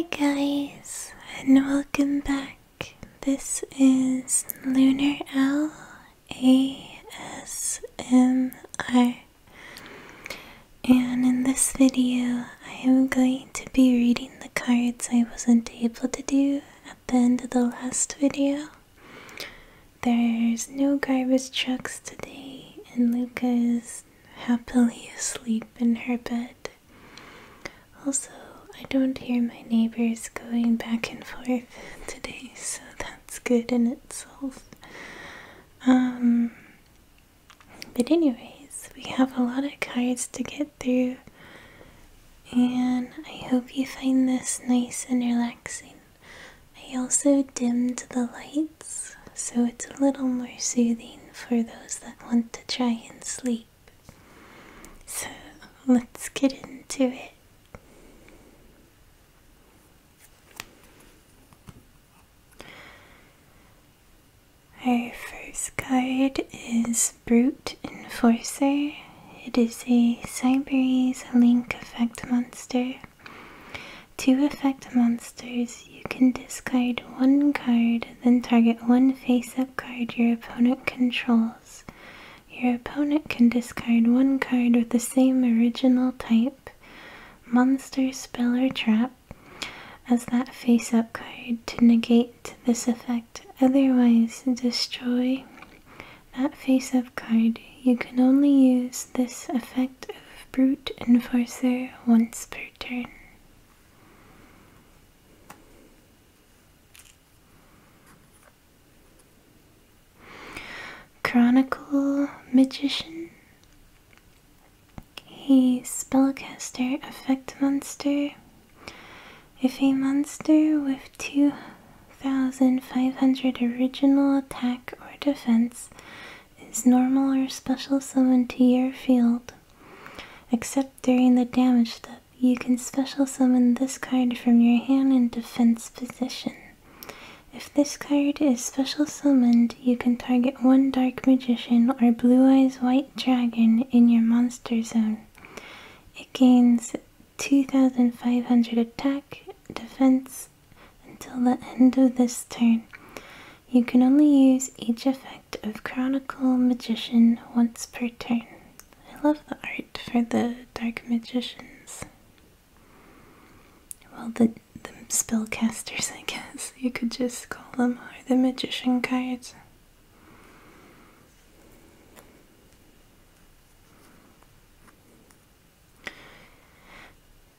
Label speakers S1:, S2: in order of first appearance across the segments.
S1: Hi guys, and welcome back. This is Lunar Owl ASMR, and in this video I am going to be reading the cards I wasn't able to do at the end of the last video. There's no garbage trucks today, and Luca is happily asleep in her bed. Also, I don't hear my neighbors going back and forth today, so that's good in itself. But anyways, we have a lot of cards to get through, and I hope you find this nice and relaxing. I also dimmed the lights, so it's a little more soothing for those that want to try and sleep. So let's get into it. Our first card is Brute Enforcer. It is a Cyberese Link effect monster. To affect monsters, you can discard one card, then target one face-up card your opponent controls. Your opponent can discard one card with the same original type, monster, spell, or trap as that face-up card to negate this effect. Otherwise, destroy that face-up card. You can only use this effect of Brute Enforcer once per turn. Chronicle Magician. A spellcaster effect monster. If a monster with 2,500 original attack or defense is normal or special summoned to your field, except during the damage step, you can special summon this card from your hand in defense position. If this card is special summoned, you can target one Dark Magician or Blue Eyes White Dragon in your monster zone. It gains 2,500 attack, defense until the end of this turn. You can only use each effect of Chronicle Magician once per turn. I love the art for the Dark Magicians. Well, the spellcasters, I guess you could just call them, or the magician cards.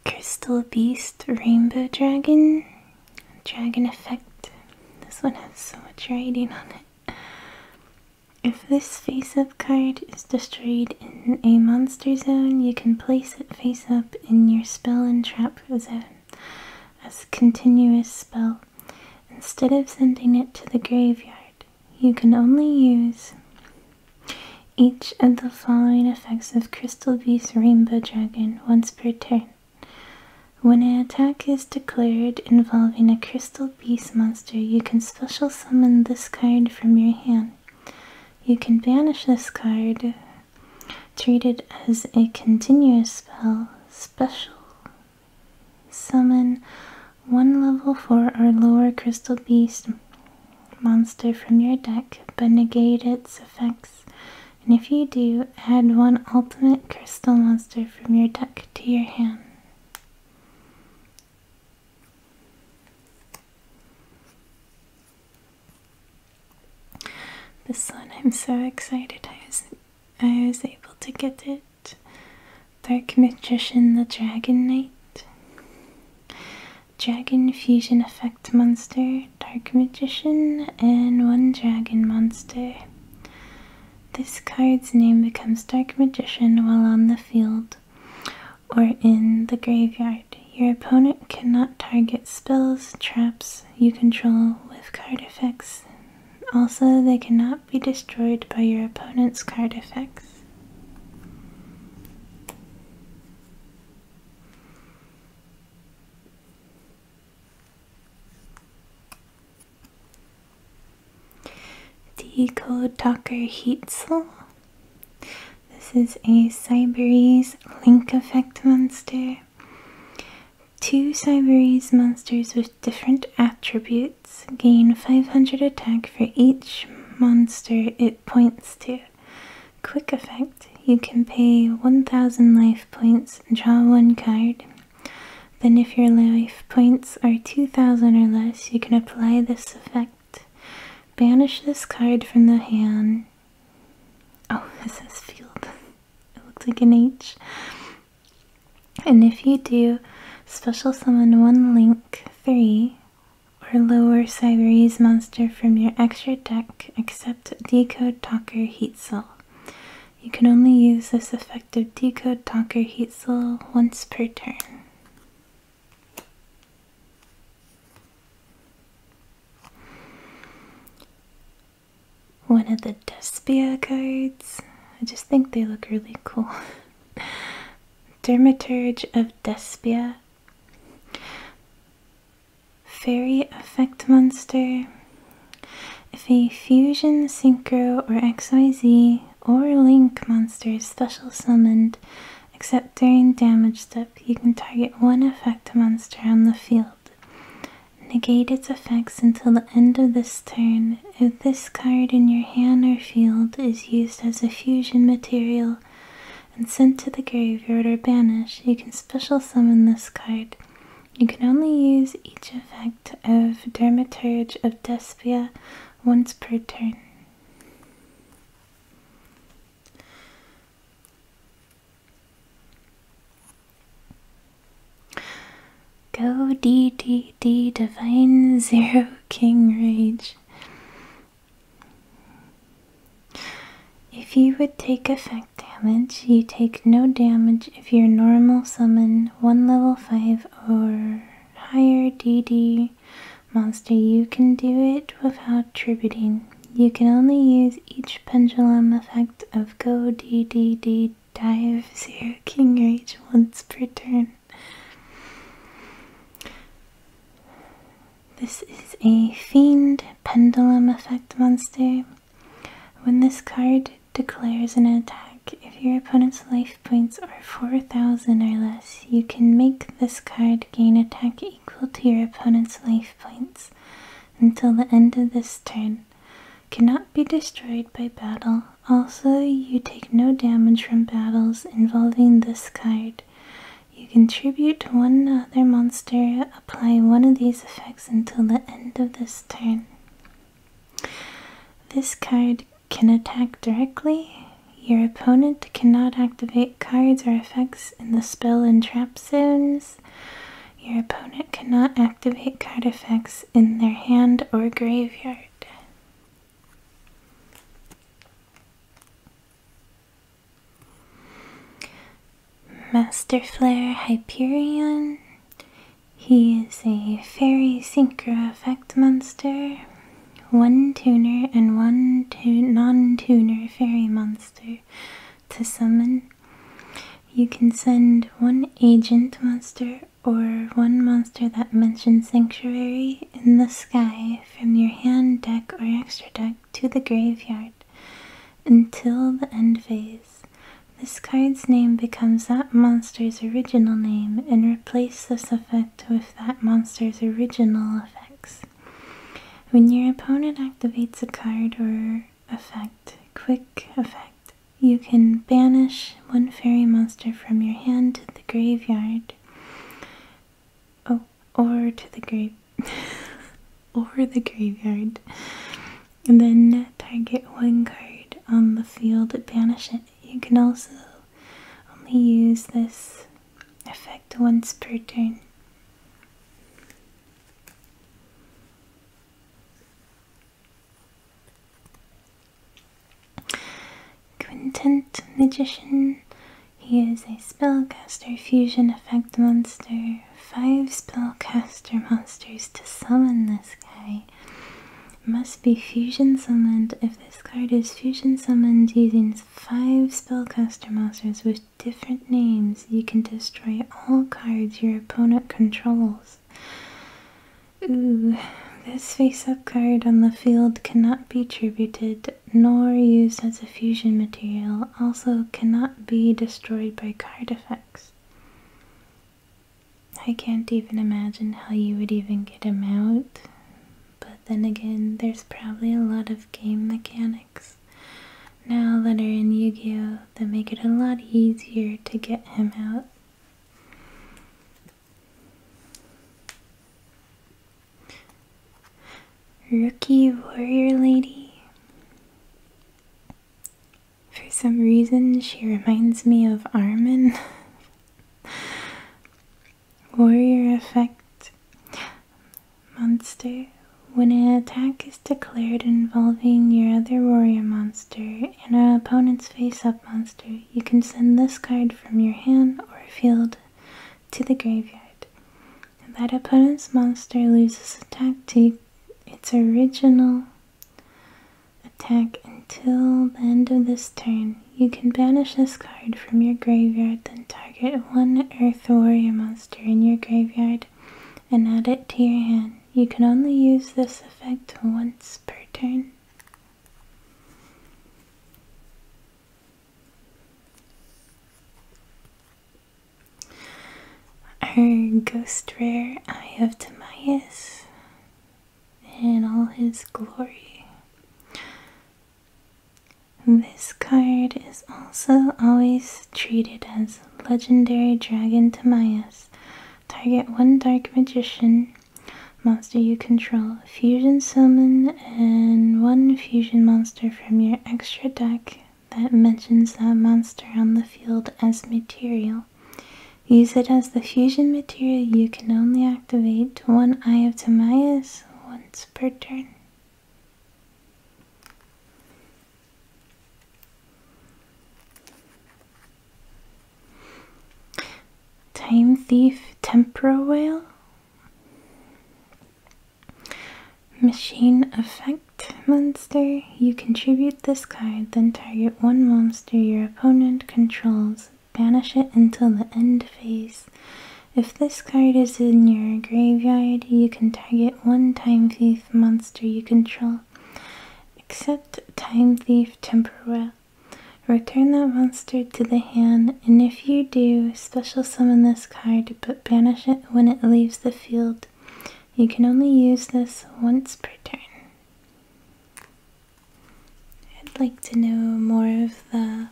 S1: Crystal Beast Rainbow Dragon. Dragon effect. This one has so much writing on it. If this face-up card is destroyed in a monster zone, you can place it face-up in your spell and trap zone as a continuous spell. Instead of sending it to the graveyard, you can only use each of the following effects of Crystal Beast Rainbow Dragon once per turn. When an attack is declared involving a Crystal Beast monster, you can special summon this card from your hand. You can banish this card, treat it as a continuous spell, special summon one level 4 or lower Crystal Beast monster from your deck, but negate its effects. And if you do, add one ultimate crystal monster from your deck to your hand. This one, I'm so excited I was able to get it. Dark Magician the Dragon Knight. Dragon Fusion effect monster, Dark Magician, and one dragon monster. This card's name becomes Dark Magician while on the field or in the graveyard. Your opponent cannot target spells, traps you control with card effects. Also, they cannot be destroyed by your opponent's card effects. Decode Talker Heatzel. This is a Cyberese Link effect monster. 2 Cyberese monsters with different attributes gain 500 attack for each monster it points to. Quick effect. You can pay 1000 life points and draw 1 card. Then if your life points are 2000 or less, you can apply this effect. Banish this card from the hand. Oh, it says field. It looks like an H. And if you do, special summon 1 Link 3 or lower Cyberese monster from your extra deck except Decode Talker Heat Soul. You can only use this effect of Decode Talker Heat Soul once per turn. One of the Despia cards. I just think they look really cool. Dermaturge of Despia. Fairy effect monster. If a fusion, synchro, or XYZ or link monster is special summoned, except during damage step, you can target 1 effect monster on the field. Negate its effects until the end of this turn. If this card in your hand or field is used as a fusion material and sent to the graveyard or banished, you can special summon this card. You can only use each effect of Dermaturge of Despia once per turn. Go DDD Divine Zero King Rage. If you would take effect damage, you take no damage if your normal summon 1 level 5 or higher DD monster. You can do it without tributing. You can only use each pendulum effect of Go DDD Dive Zero King Rage once per turn. This is a Fiend Pendulum effect monster. When this card declares an attack, if your opponent's life points are 4000 or less, you can make this card gain attack equal to your opponent's life points until the end of this turn. Cannot be destroyed by battle. Also, you take no damage from battles involving this card. You can tribute 1 other monster, apply 1 of these effects until the end of this turn. This card can attack directly. Your opponent cannot activate cards or effects in the spell and trap zones. Your opponent cannot activate card effects in their hand or graveyard. Master Flare Hyperion. He is a fairy synchro effect monster, 1 tuner and 1 non-tuner fairy monster to summon. You can send 1 agent monster or 1 monster that mentions Sanctuary in the sky from your hand, deck, or extra deck to the graveyard until the end phase. This card's name becomes that monster's original name and replace this effect with that monster's original effects. When your opponent activates a card or effect, quick effect, you can banish 1 fairy monster from your hand to the graveyard. Or the graveyard. And then target 1 card on the field, banish it. You can also only use this effect once per turn. Quintet Magician. He is a spellcaster fusion effect monster. 5 spellcaster monsters to summon this guy. Must be fusion summoned. If this card is fusion summoned using 5 spellcaster monsters with different names, you can destroy all cards your opponent controls. Ooh, this face-up card on the field cannot be tributed nor used as a fusion material, also cannot be destroyed by card effects. I can't even imagine how you would even get him out. But then again, there's probably a lot of game mechanics now that are in Yu-Gi-Oh! That make it a lot easier to get him out. Rookie Warrior Lady. For some reason, she reminds me of Armin. Warrior effect. Monster. When an attack is declared involving your other warrior monster and an opponent's face-up monster, you can send this card from your hand or field to the graveyard. That opponent's monster loses attack to its original attack until the end of this turn. You can banish this card from your graveyard, then target one Earth Warrior monster in your graveyard and add it to your hand. You can only use this effect once per turn. Our Ghost Rare, Eye of Timaeus, in all his glory. This card is also always treated as Legendary Dragon Timaeus. Target one Dark Magician monster you control, fusion summon, and one fusion monster from your extra deck that mentions that monster on the field as material. Use it as the fusion material. You can only activate one Eye of Timaeus once per turn. Time Thief Temporal Whale. Machine Effect monster. You contribute this card, then target one monster your opponent controls. Banish it until the end phase. If this card is in your graveyard, you can target one Time Thief monster you control, except Time Thief Temporal Whale. Return that monster to the hand, and if you do, special summon this card, but banish it when it leaves the field. You can only use this once per turn. I'd like to know more of the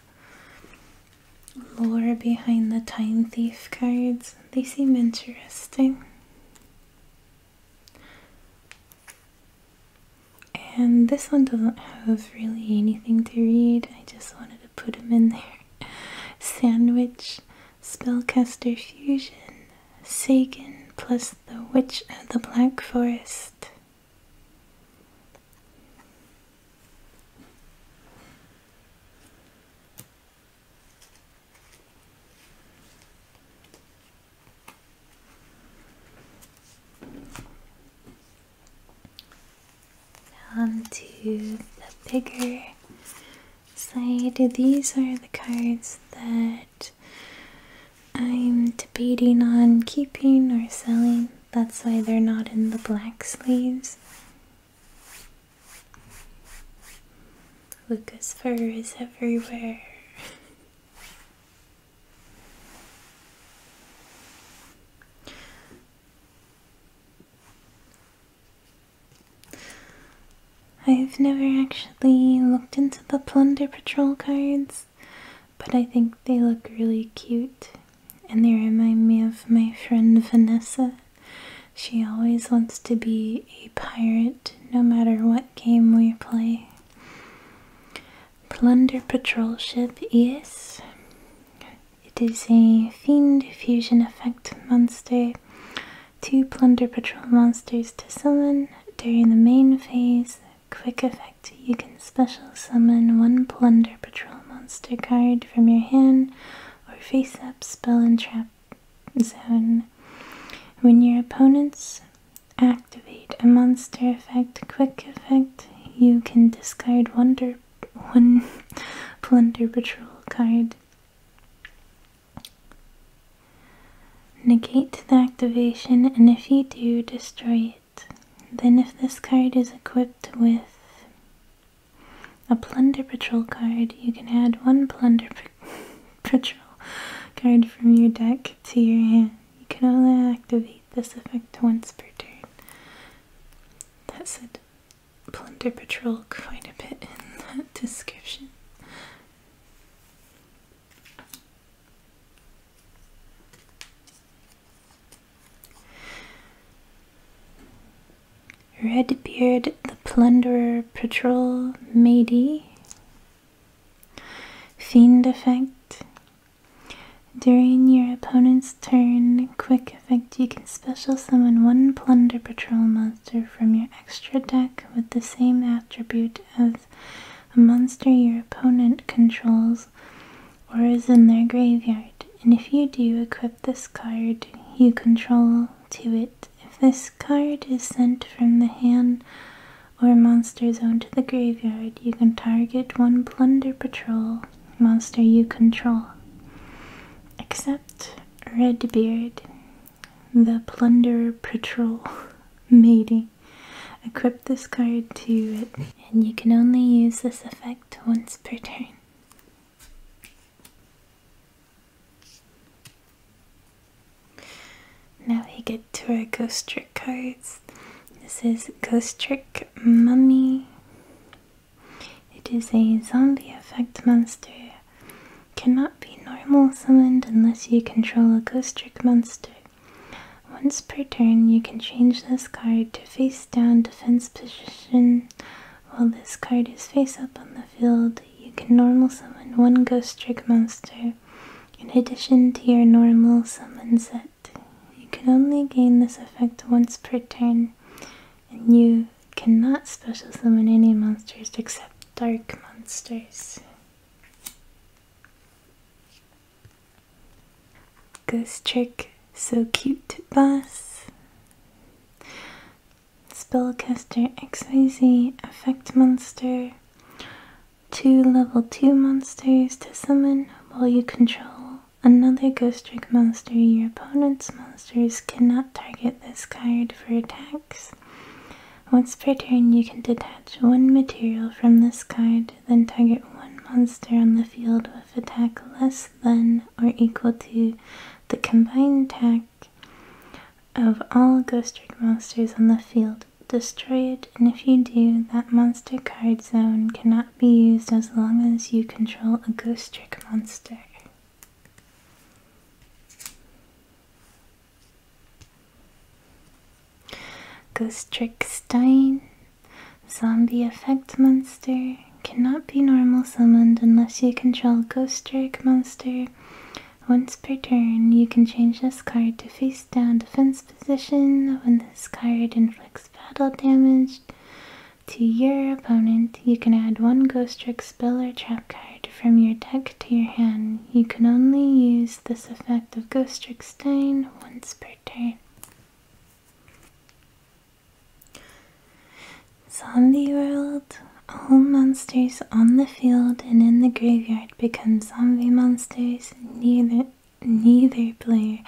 S1: lore behind the Time Thief cards. They seem interesting. And this one doesn't have really anything to read. I just wanted to put them in there. Sandwich, Spellcaster Fusion, Sagan, plus the Witch of the Black Forest. On to the bigger side. These are the cards that I'm debating on keeping or selling. That's why they're not in the black sleeves. Lucas fur is everywhere. I've never actually looked into the Plunder Patrol cards, but I think they look really cute, and they remind me of my friend Vanessa. She always wants to be a pirate, no matter what game we play. Plunder Patrol ship, yes. It is a Fiend Fusion Effect monster. 2 Plunder Patrol monsters to summon during the main phase. Quick effect, you can special summon 1 Plunder Patrol monster card from your hand or face up spell and trap zone. When your opponents activate a monster effect, quick effect, you can discard one Plunder Patrol card. Negate the activation, and if you do, destroy it. Then if this card is equipped with a Plunder Patrol card, you can add 1 Plunder Patrol card from your deck to your hand. You can only activate this effect once per turn. That said Plunder Patrol quite a bit in that description. Redbeard the Plunderer Patrol Matey. Fiend effect. During your opponent's turn, quick effect, you can special summon one Plunder Patrol monster from your extra deck with the same attribute as a monster your opponent controls or is in their graveyard. And if you do, equip this card you control to it. If this card is sent from the hand or monster zone to the graveyard, you can target one Plunder Patrol monster you control. Except Redbeard, the Plunderer Patrol Matey. Equip this card to it, and you can only use this effect once per turn. Now we get to our Ghost Trick cards. This is Ghost Trick Mummy. It is a zombie effect monster. Cannot be normal summoned unless you control a Ghost Trick monster. Once per turn, you can change this card to face down defense position. While this card is face up on the field, you can normal summon one Ghost Trick monster in addition to your normal summon set. You can only gain this effect once per turn, and you cannot special summon any monsters except dark monsters. Ghost Trick So Cute Boss. Spellcaster XYZ effect monster. 2 level 2 monsters to summon while you control another Ghost Trick monster. Your opponent's monsters cannot target this card for attacks. Once per turn, you can detach one material from this card, then target one monster on the field with attack less than or equal to the combined attack of all Ghost Trick monsters on the field. Destroy it, and if you do, that monster card zone cannot be used as long as you control a Ghost Trick monster. Ghost Trick Stein. Zombie effect monster. Cannot be normal summoned unless you control Ghost Trick monster. Once per turn, you can change this card to face down defense position. When this card inflicts battle damage to your opponent, you can add one Ghost Trick spell or trap card from your deck to your hand. You can only use this effect of Ghost Trick Stein once per turn. Zombie World. All monsters on the field and in the graveyard become zombie monsters. Neither player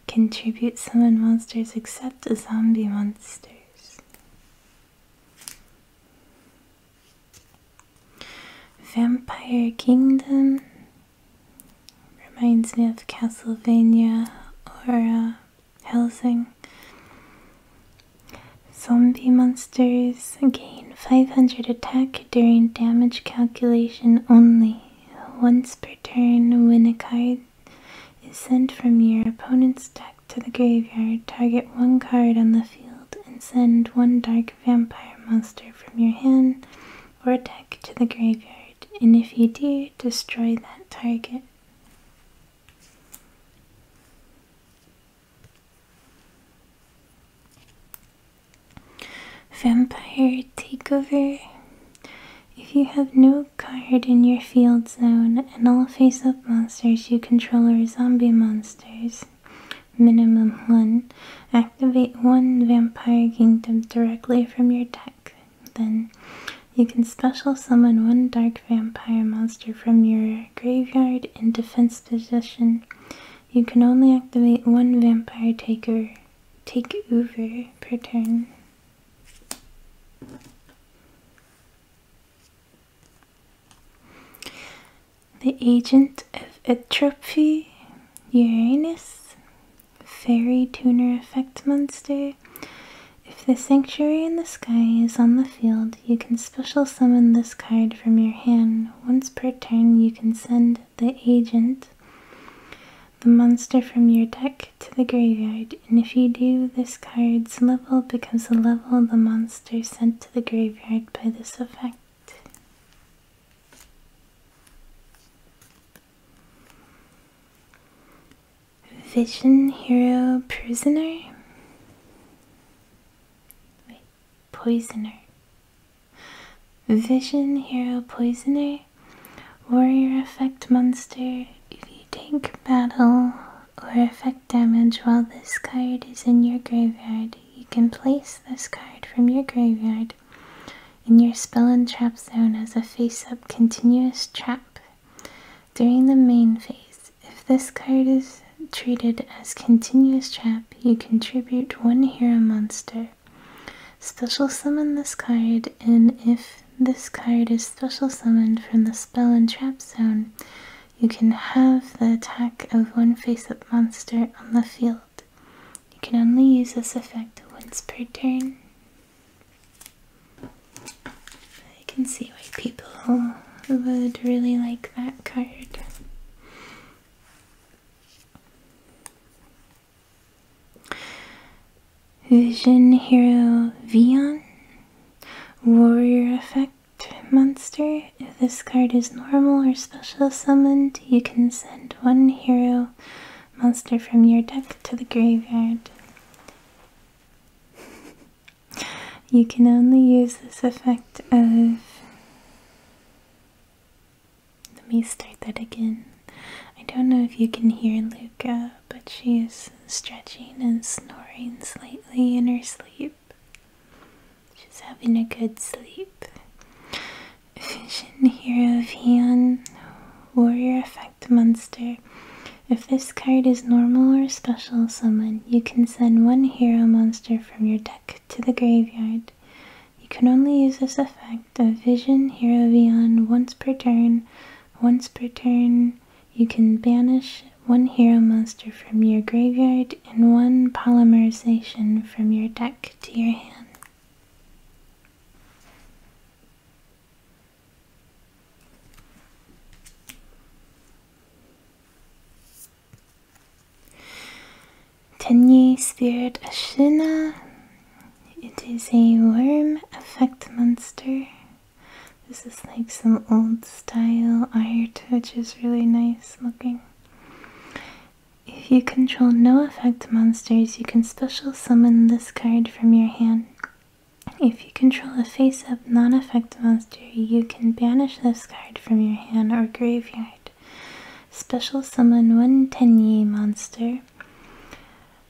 S1: can tribute summon monsters except zombie monsters. Vampire Kingdom. Reminds me of Castlevania or Hellsing. Zombie monsters gain 500 attack during damage calculation only. Once per turn, when a card is sent from your opponent's deck to the graveyard, target one card on the field and send one dark vampire monster from your hand or deck to the graveyard. And if you do, destroy that target. Vampire Takeover. If you have no card in your field zone and all face-up monsters you control are zombie monsters, minimum 1, activate one Vampire Kingdom directly from your deck. Then you can special summon one dark vampire monster from your graveyard in defense position. You can only activate one Vampire Takeover per turn. The Agent of Atrophy, Uranus. Fairy Tuner Effect monster. If the Sanctuary in the Sky is on the field, you can special summon this card from your hand. Once per turn, you can send the agent, the monster from your deck, to the graveyard, and if you do, this card's level becomes the level of the monster sent to the graveyard by this effect. Vision Hero Prisoner. Poisoner. Vision Hero Poisoner. Warrior effect monster. If you take battle or effect damage while this card is in your graveyard, you can place this card from your graveyard in your spell and trap zone as a face-up continuous trap. During the main phase, if this card is treated as continuous trap, you contribute 1 hero monster. Special summon this card, and if this card is special summoned from the spell and trap zone, you can have the attack of 1 face-up monster on the field. You can only use this effect once per turn. I can see why people would really like that card. Vision Hero Vion. Warrior effect monster. If this card is normal or special summoned, you can send 1 hero monster from your deck to the graveyard. You can only use this effect of... Let me start that again. I don't know if you can hear Luca, but she is stretching and snoring slightly in her sleep. She's having a good sleep. Vision Hero Vion. Warrior effect monster. If this card is normal or special summon, you can send 1 hero monster from your deck to the graveyard. You can only use this effect of Vision Hero Vion once per turn. Once per turn, you can banish 1 hero monster from your graveyard and 1 polymerization from your deck to your hand. Tenyi Spirit Ashina. It is a worm effect monster. This is like some old style art, which is really nice looking. If you control no effect monsters, you can special summon this card from your hand. If you control a face-up non-effect monster, you can banish this card from your hand or graveyard. Special summon 1 Tenyi monster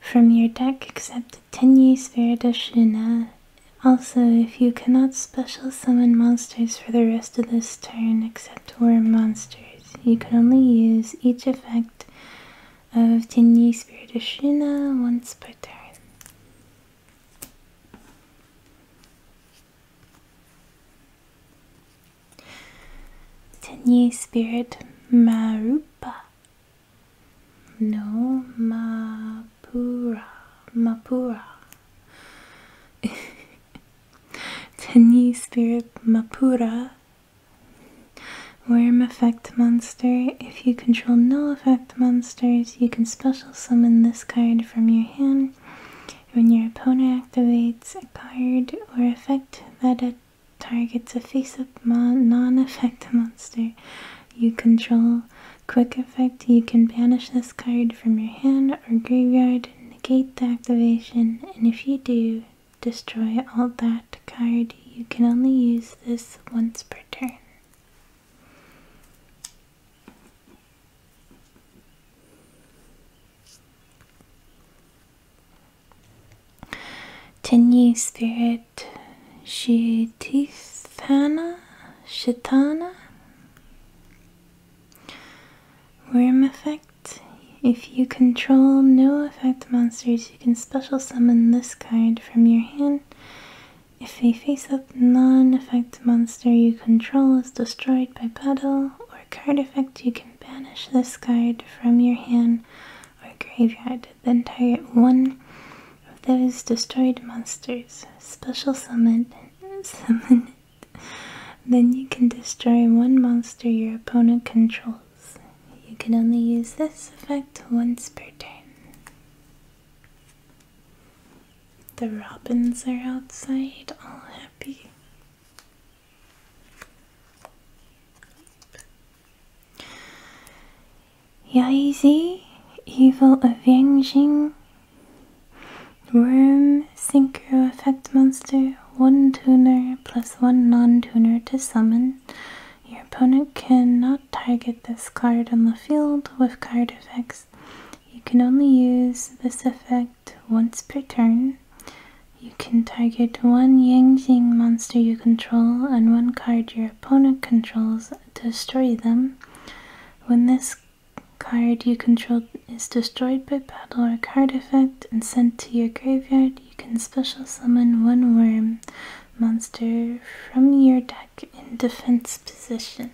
S1: from your deck except Tenyi Spirit Ashina. Also, if you cannot special summon monsters for the rest of this turn except worm monsters, you can only use each effect of Tenyi Spirit Ashina once per turn. Tenyi Spirit Marupa. No, Mapura. Tenyi Spirit Mapura. Worm effect monster. If you control no effect monsters, you can special summon this card from your hand. When your opponent activates a card or effect that targets a face-up non-effect monster you control, quick effect, you can banish this card from your hand or graveyard, negate the activation, and if you do, destroy all that card. You can only use this once per turn. Tenyi Spirit Shitana. Worm effect. If you control no effect monsters, you can special summon this card from your hand. If a face-up non-effect monster you control is destroyed by battle or card effect, you can banish this card from your hand or graveyard. Then target one of those destroyed monsters. Special summon it. Then you can destroy one monster your opponent controls. You can only use this effect once per turn. The robins are outside, all happy. Yaizi, Evil of Yangjing, Worm, Synchro Effect Monster, 1 tuner plus 1 non-tuner to summon. Your opponent cannot target this card on the field with card effects. You can only use this effect once per turn. You can target one Yangjing monster you control and one card your opponent controls to destroy them. When this card you control is destroyed by battle or card effect and sent to your graveyard, you can special summon one worm monster from your deck in defense position.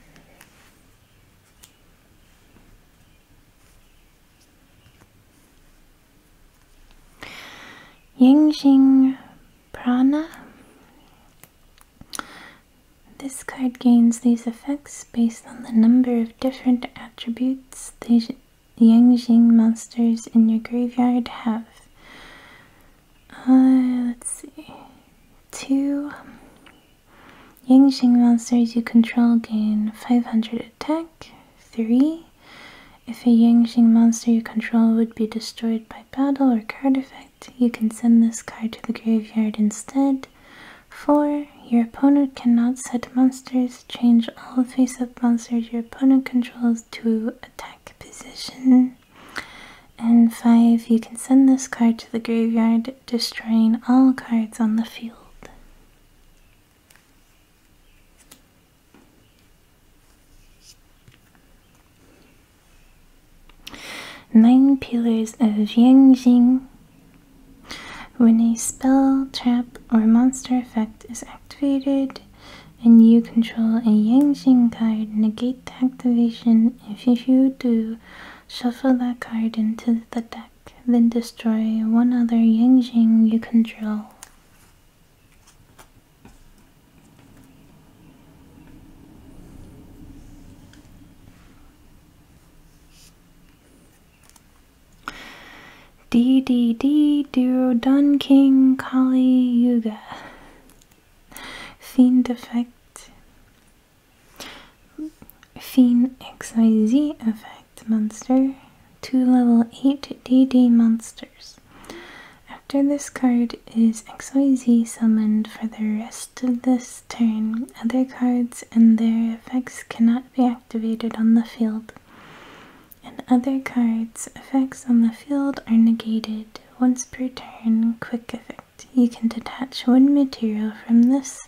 S1: Yangjing Prana. This card gains these effects based on the number of different attributes the Yangjing monsters in your graveyard have. Let's see. 2 Yangjing monsters you control gain 500 attack. 3. If a Yangjing monster you control would be destroyed by battle or card effect, you can send this card to the graveyard instead. 4. Your opponent cannot set monsters. Change all face-up monsters your opponent controls to attack position. And 5. You can send this card to the graveyard, destroying all cards on the field. Nine Pillars of Yangjing. When a spell, trap, or monster effect is activated and you control a Yangjing card, negate the activation. If you do, shuffle that card into the deck, then destroy one other Yangjing you control. DDD Durodon King Kali Yuga. Fiend effect. Fiend XYZ effect monster. 2 level 8 DD monsters. After this card is XYZ summoned for the rest of this turn, other cards and their effects cannot be activated on the field. And other cards' effects on the field are negated once per turn. Quick effect. You can detach one material from this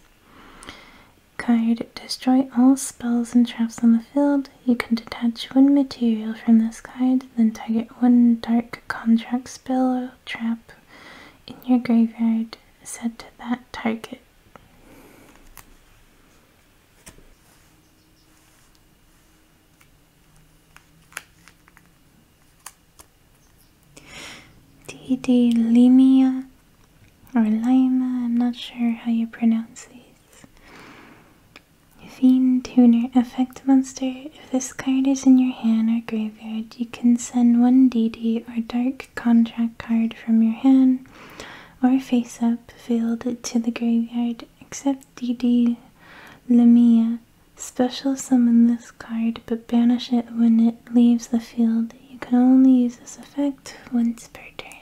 S1: card, destroy all spells and traps on the field. You can detach one material from this card, then target one dark contract spell or trap in your graveyard set to that target. DD Limia or Lima, I'm not sure how you pronounce these. Fiend Tuner effect monster. If this card is in your hand or graveyard, you can send one DD or dark contract card from your hand or face up field to the graveyard, except DD Limia. Special summon this card but banish it when it leaves the field. You can only use this effect once per turn.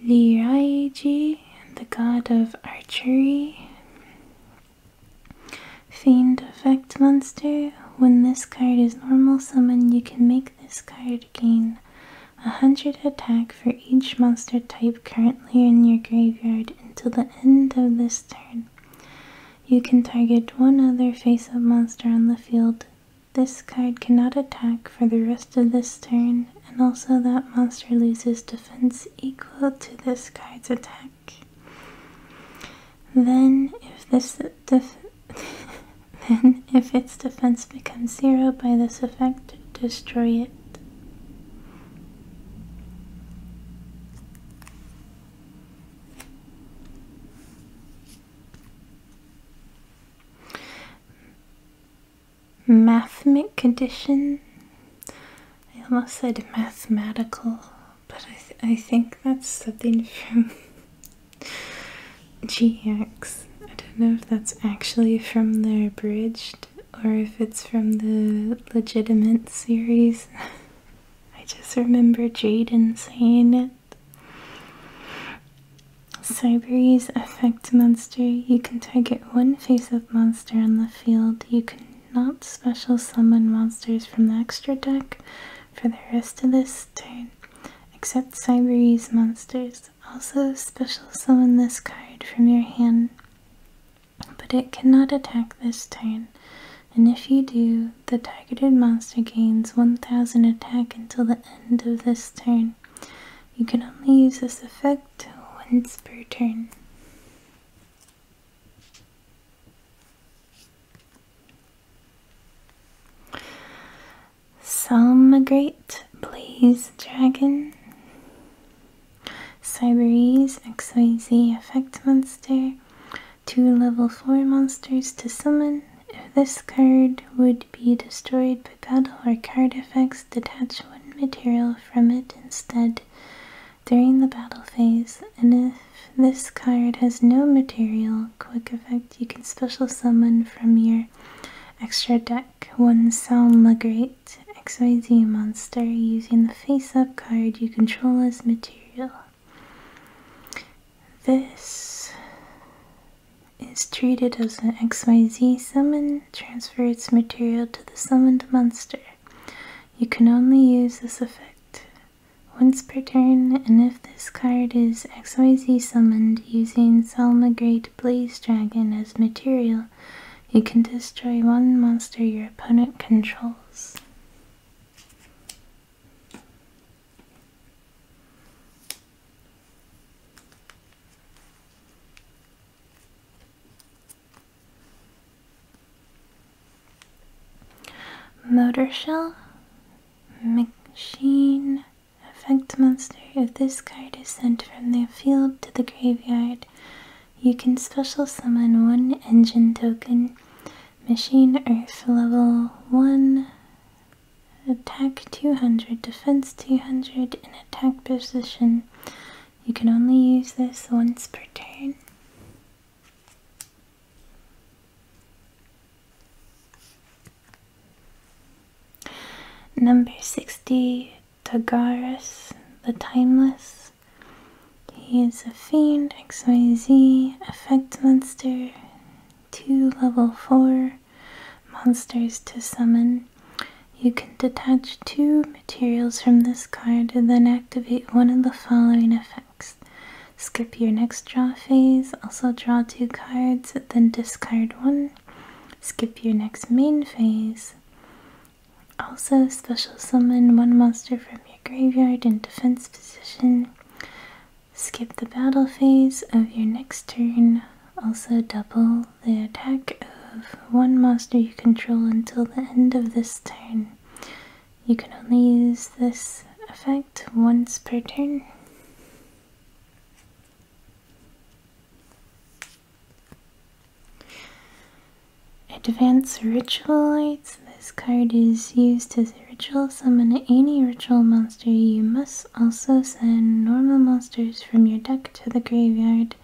S1: Liraiji, the god of archery. Fiend effect monster. When this card is normal summon, you can make this card gain 100 attack for each monster type currently in your graveyard until the end of this turn. You can target one other face-up monster on the field. This card cannot attack for the rest of this turn, and also that monster loses defense equal to this card's attack. Then, if this Then, if its defense becomes 0 by this effect, destroy it. Mathemic condition. I almost said mathematical, but I think that's something from GX. I don't know if that's actually from the abridged or if it's from the legitimate series. I just remember Jaden saying it. Cyberese effect monster. You can target one face-up monster on the field. You cannot special summon monsters from the extra deck for the rest of this turn, except Cyberese monsters. Also special summon this card from your hand, but it cannot attack this turn, and if you do, the targeted monster gains 1000 attack until the end of this turn. You can only use this effect once per turn. Salmagrate Blaze Dragon. Cyberese XYZ effect monster. 2 level 4 monsters to summon. If this card would be destroyed by battle or card effects, detach one material from it instead during the battle phase, and if this card has no material quick effect, you can special summon from your extra deck one Salmagrate XYZ monster using the face-up card you control as material. This is treated as an XYZ summon. Transfer its material to the summoned monster. You can only use this effect once per turn, and if this card is XYZ summoned using Salmagrate Blaze Dragon as material, you can destroy one monster your opponent controls. Motor Shell. Machine effect monster. If this card is sent from the field to the graveyard, you can special summon one engine token. Machine Earth level 1, attack 200, defense 200, in attack position. You can only use this once per turn. Number 60, Tagaris, the Timeless. He is a fiend, XYZ, effect monster, 2 level 4 monsters to summon. You can detach 2 materials from this card and then activate one of the following effects. Skip your next draw phase, also draw 2 cards, then discard 1. Skip your next main phase. Also special summon 1 monster from your graveyard in defense position. Skip the battle phase of your next turn. Also double the attack of 1 monster you control until the end of this turn. You can only use this effect once per turn. Advanced Ritualites. This card is used as a ritual. Summon any ritual monster. You must also send normal monsters from your deck to the graveyard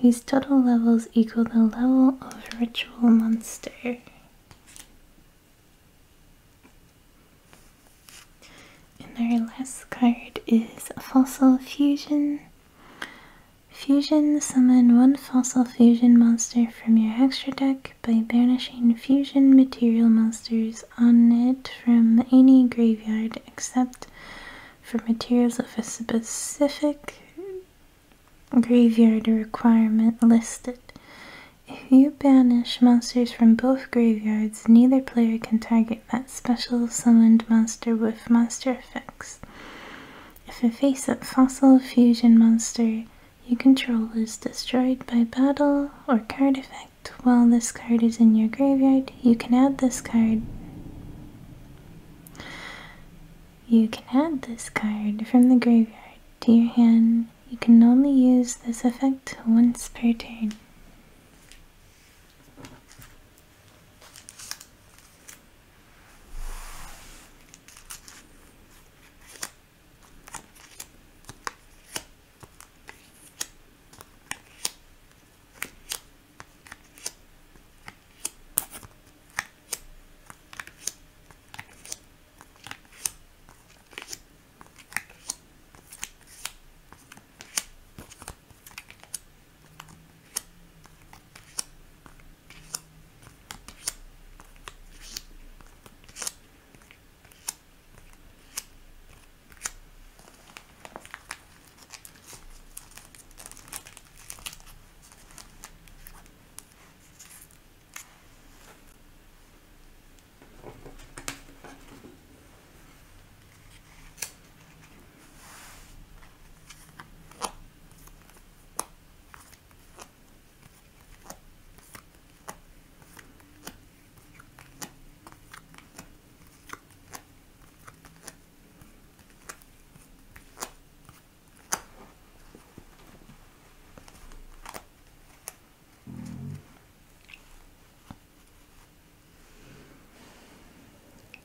S1: whose total levels equal the level of ritual monster. And our last card is Fossil Fusion. Fusion, summon 1 Fossil Fusion monster from your extra deck by banishing fusion material monsters on it from any graveyard except for materials of a specific graveyard requirement listed. If you banish monsters from both graveyards, neither player can target that special summoned monster with monster effects. If a face-up Fossil Fusion monster you control is destroyed by battle or card effect, while this card is in your graveyard, you can add this card. You can add this card from the graveyard to your hand. You can only use this effect once per turn.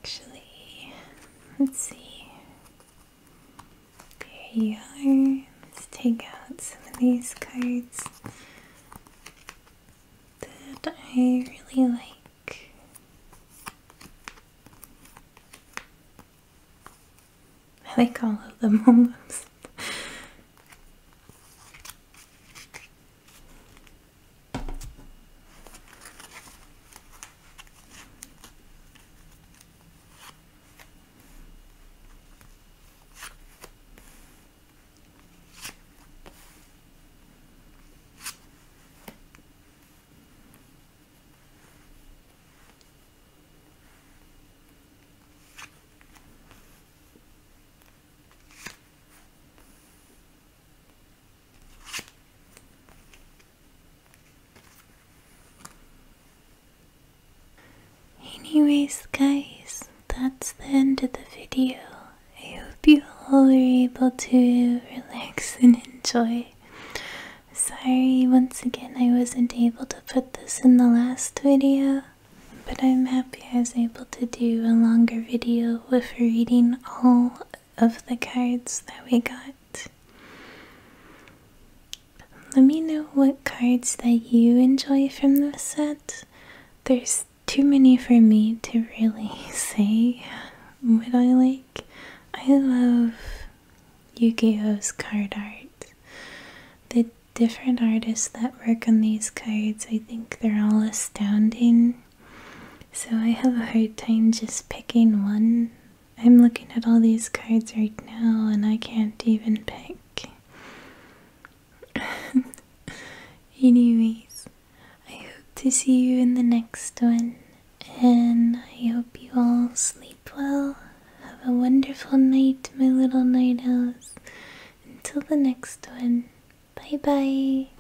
S1: Actually, let's see. There you are. Let's take out some of these cards that I really like. I like all of them almost. Anyways, guys, that's the end of the video. I hope you all were able to relax and enjoy. Sorry once again I wasn't able to put this in the last video, but I'm happy I was able to do a longer video with reading all of the cards that we got. Let me know what cards that you enjoy from the set. There's too many for me to really say what I like. I love Yu-Gi-Oh's card art. The different artists that work on these cards, I think they're all astounding. So I have a hard time just picking one. I'm looking at all these cards right now and I can't even pick. Anyways, I hope to see you in the next one, and I hope you all sleep well. Have a wonderful night, my little night owls. Until the next one, bye bye.